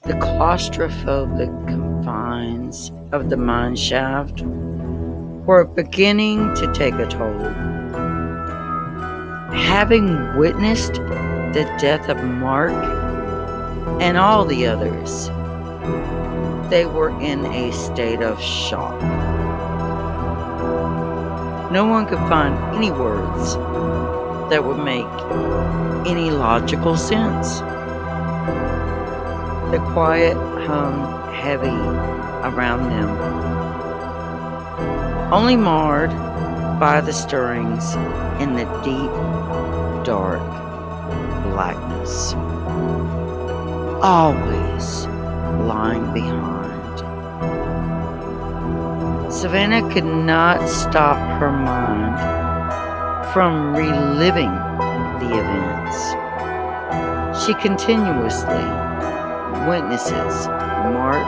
The claustrophobic confines of the mine shaft were beginning to take a toll. Having witnessed the death of Mark and all the others, they were in a state of shock. No one could find any words that would make any logical sense. The quiet hung heavy around them, only marred by the stirrings in the deep, dark blackness, always lying behind. Savannah could not stop her mind from reliving the events. She continuously witnesses Mark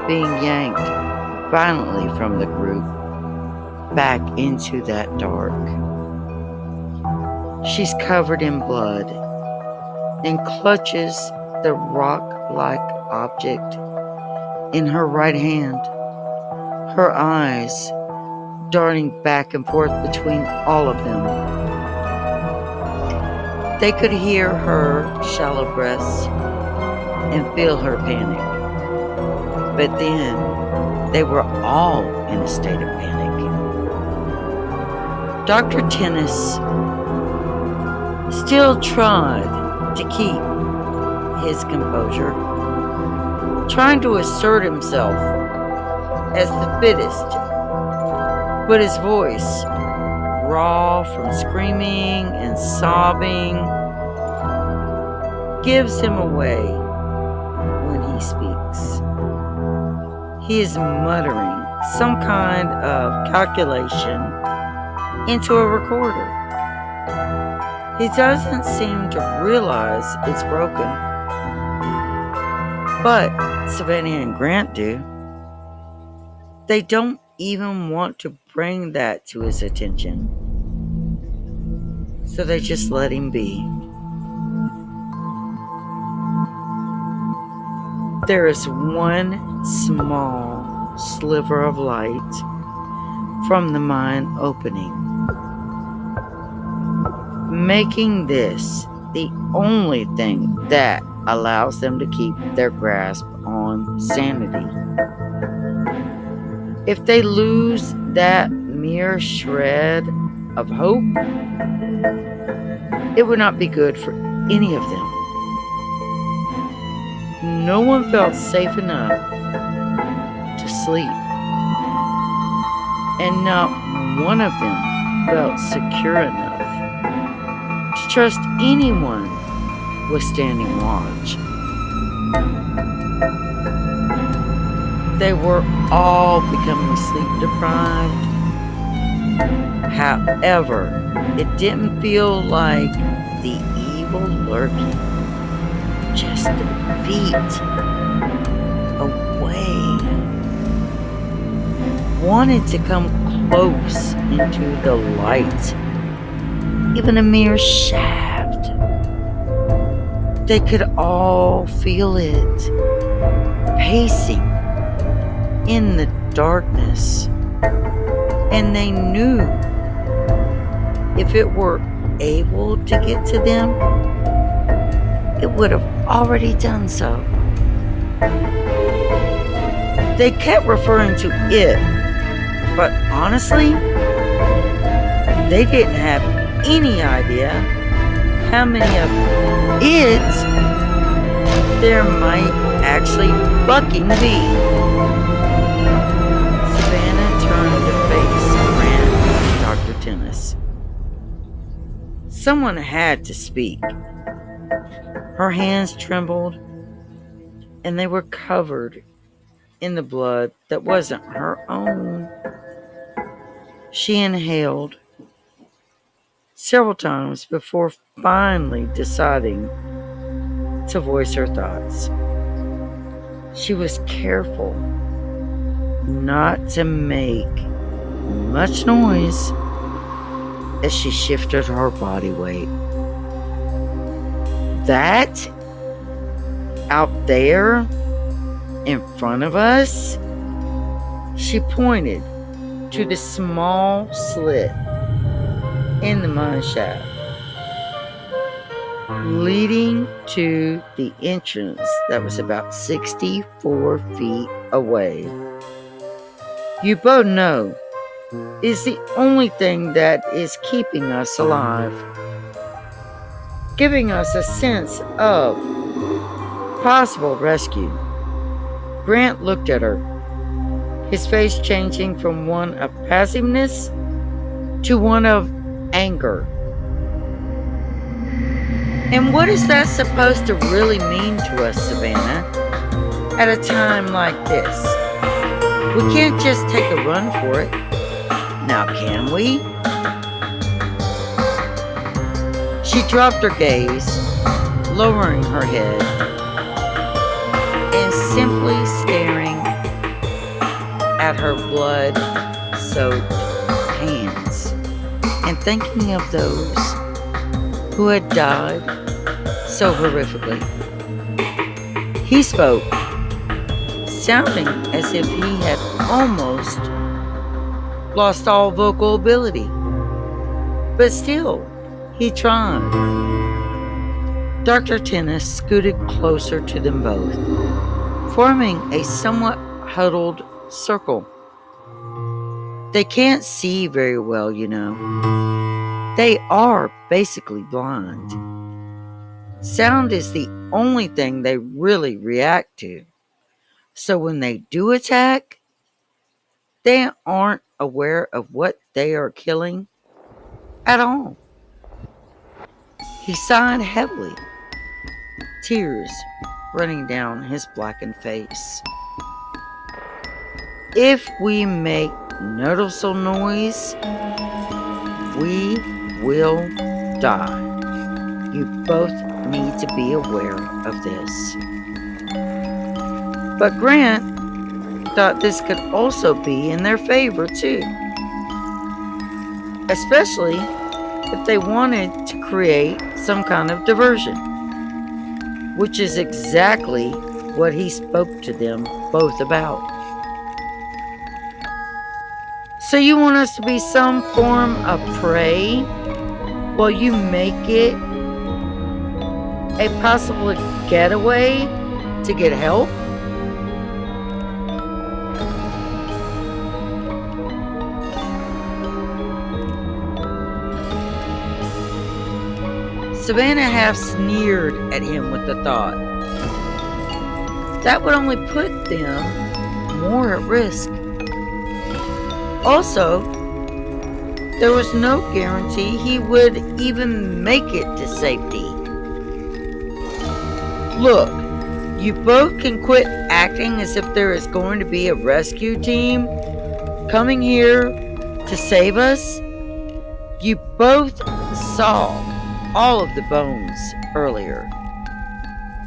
being yanked violently from the group back into that dark. She's covered in blood and clutches the rock-like object in her right hand, her eyes darting back and forth between all of them. They could hear her shallow breaths and feel her panic. But then they were all in a state of panic. Dr. Tennis still tried to keep his composure, trying to assert himself as the fittest, but his voice, raw from screaming and sobbing, gives him away when he speaks. He is muttering some kind of calculation into a recorder. He doesn't seem to realize it's broken, but Savannah and Grant do. They don't even want to bring that to his attention, so they just let him be. There is one small sliver of light from the mine opening, making this the only thing that allows them to keep their grasp on sanity. If they lose that mere shred of hope, it would not be good for any of them. No one felt safe enough to sleep, and not one of them felt secure enough to trust anyone with standing watch. They were all becoming sleep deprived. However, it didn't feel like the evil lurking just feet away wanted to come close into the light, even a mere shaft. They could all feel it pacing in the darkness, and they knew if it were able to get to them, it would have already done so. They kept referring to it, but honestly, they didn't have any idea how many of it there might actually fucking be. Savannah turned to face Grant and Dr. Tennis. Someone had to speak. Her hands trembled, and they were covered in the blood that wasn't her own. She inhaled several times before finally deciding to voice her thoughts. She was careful not to make much noise as she shifted her body weight. That Out there, in front of us, she pointed to the small slit in the mine shaft leading to the entrance that was about 64 feet away. You both know is the only thing that is keeping us alive, giving us a sense of possible rescue. Grant looked at her, his face changing from one of passiveness to one of anger. And what is that supposed to really mean to us, Savannah, at a time like this? We can't just take a run for it. Now, can we? She dropped her gaze, lowering her head, and simply staring at her blood-soaked hands, and thinking of those who had died so horrifically. He spoke, sounding as if he had almost lost all vocal ability. But still, he tried. Dr. Tennis scooted closer to them both, forming a somewhat huddled circle. They can't see very well, you know. They are basically blind. Sound is the only thing they really react to. So when they do attack, they aren't aware of what they are killing at all. He sighed heavily, tears running down his blackened face. If we make noticeable noise, we will die. You both need to be aware of this. But Grant thought this could also be in their favor too, especially if they wanted to create some kind of diversion, which is exactly what he spoke to them both about. So you want us to be some form of prey while you make it a possible getaway to get help? Savannah half sneered at him with the thought. That would only put them more at risk. Also, there was no guarantee he would even make it to safety. Look, you both can quit acting as if there is going to be a rescue team coming here to save us. You both saw all of the bones earlier.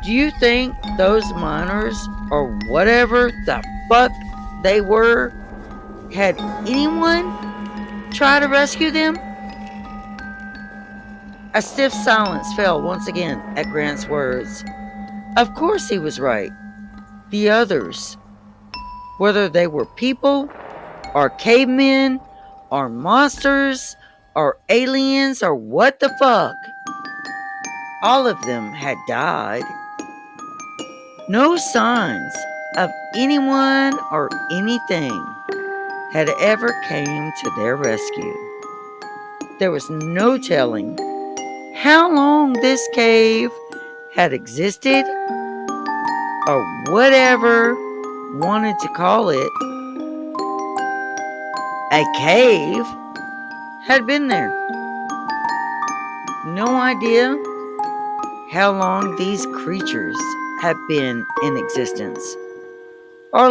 Do you think those miners, or whatever the fuck they were, had anyone try to rescue them? A stiff silence fell once again at Grant's words. Of course he was right. The others, whether they were people, or cavemen, or monsters, or aliens, or what the fuck, all of them had died. No signs of anyone or anything had ever came to their rescue. There was no telling how long this cave had existed, or whatever wanted to call it a cave had been there. No idea how long these creatures had been in existence, or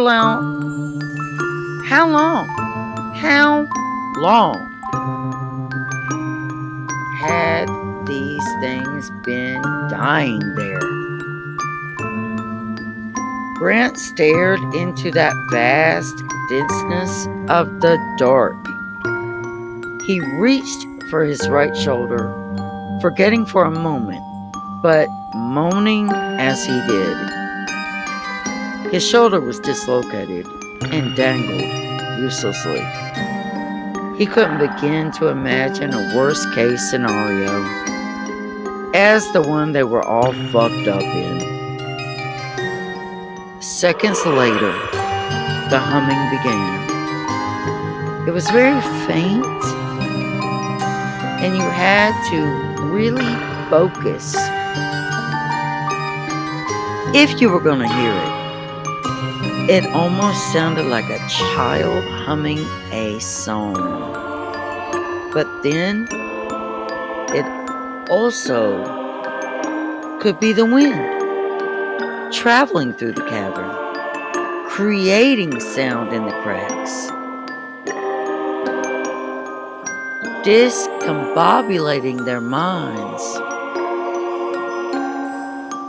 how long had these things been dying there? Grant stared into that vast denseness of the dark. He reached for his right shoulder, forgetting for a moment but moaning as he did. His shoulder was dislocated and dangled uselessly. He couldn't begin to imagine a worst-case scenario as the one they were all fucked up in. Seconds later, the humming began. It was very faint, and you had to really focus if you were going to hear it. It almost sounded like a child humming a song. But then, it also could be the wind traveling through the cavern, creating sound in the cracks, discombobulating their minds.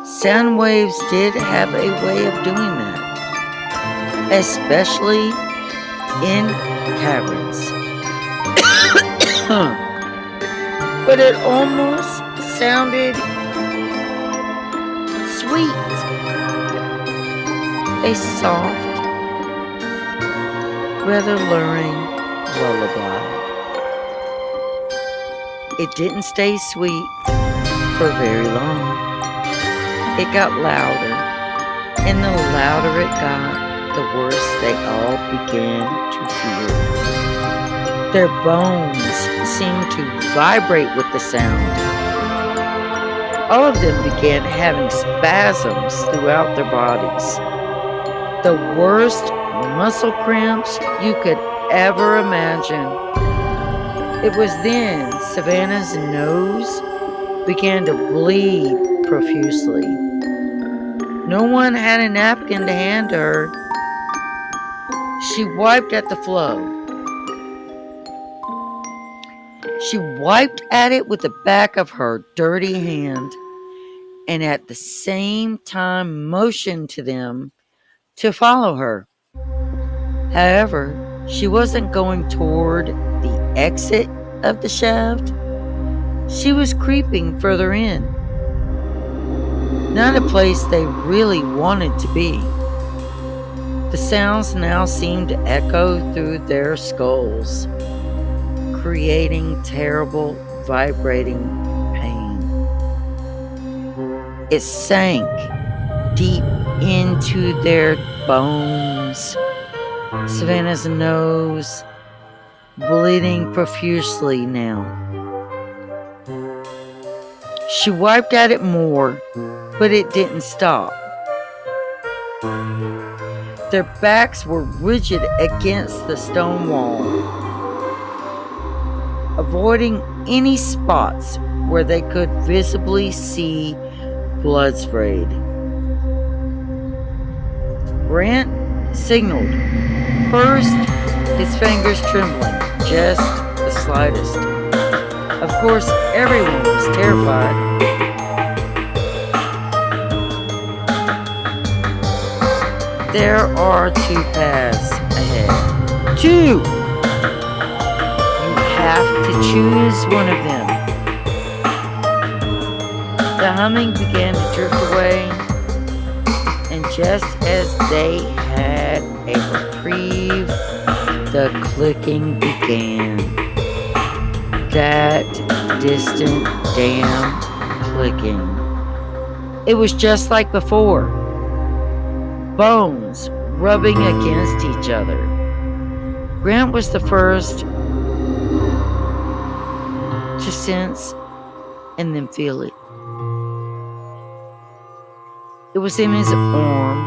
Sound waves did have a way of doing that, especially in caverns. But it almost sounded sweet. A soft, rather luring lullaby. It didn't stay sweet for very long. It got louder, and the louder it got, the worse they all began to feel. Their bones seemed to vibrate with the sound. All of them began having spasms throughout their bodies. The worst muscle cramps you could ever imagine. It was then Savannah's nose began to bleed profusely. No one had a napkin to hand to her. She wiped at the flow. She wiped at it with the back of her dirty hand, and at the same time motioned to them to follow her. However, she wasn't going toward the exit of the shaft. She was creeping further in. Not a place they really wanted to be. The sounds now seemed to echo through their skulls, creating terrible, vibrating pain. It sank deep into their bones. Savannah's nose bleeding profusely now. She wiped at it more, but it didn't stop. Their backs were rigid against the stone wall, avoiding any spots where they could visibly see blood sprayed. Grant signaled, first his fingers trembling just the slightest. Of course, everyone was terrified. There are two paths ahead. Two! You have to choose one of them. The humming began to drift away, and just as they had a reprieve, the clicking began. That distant damn clicking. It was just like before. Bones rubbing against each other. Grant was the first to sense and then feel it. It was in his arm,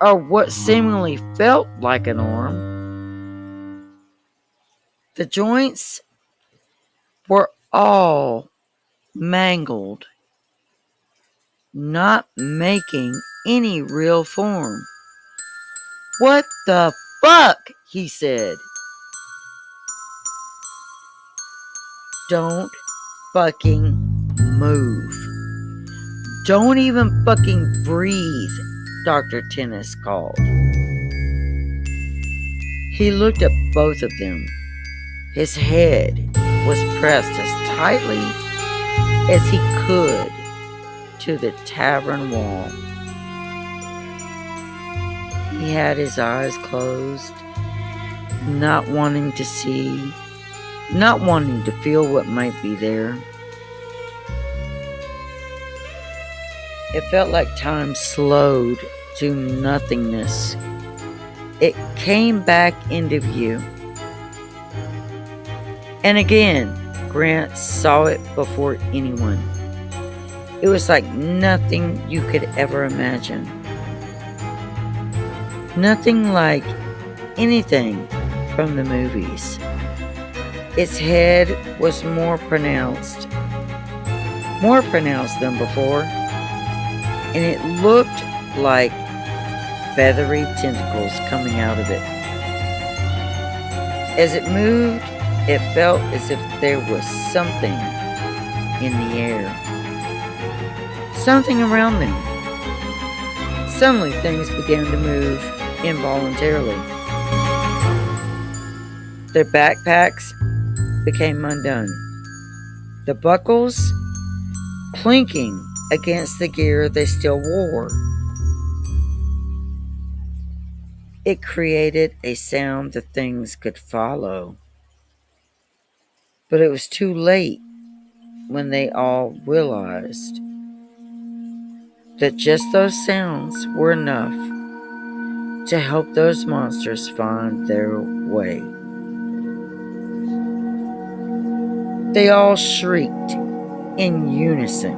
or what seemingly felt like an arm. The joints were all mangled, not making any real form. "What the fuck?" he said. "Don't fucking move. Don't even fucking breathe," Dr. Tennis called. He looked at both of them. His head was pressed as tightly as he could to the tavern wall. He had his eyes closed, not wanting to see, not wanting to feel what might be there. It felt like time slowed to nothingness. It came back into view. And again, Grant saw it before anyone. It was like nothing you could ever imagine. Nothing like anything from the movies. Its head was more pronounced than before, and it looked like feathery tentacles coming out of it. As it moved, it felt as if there was something in the air, something around them. Suddenly things began to move involuntarily. Their backpacks became undone, the buckles clinking against the gear they still wore. It created a sound the things could follow. But it was too late when they all realized that just those sounds were enough to help those monsters find their way. They all shrieked in unison.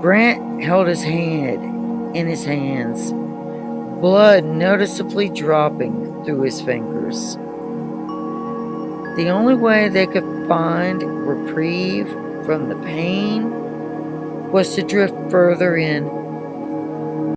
Grant held his hand in his hands, blood noticeably dropping through his fingers. The only way they could find reprieve from the pain was to drift further in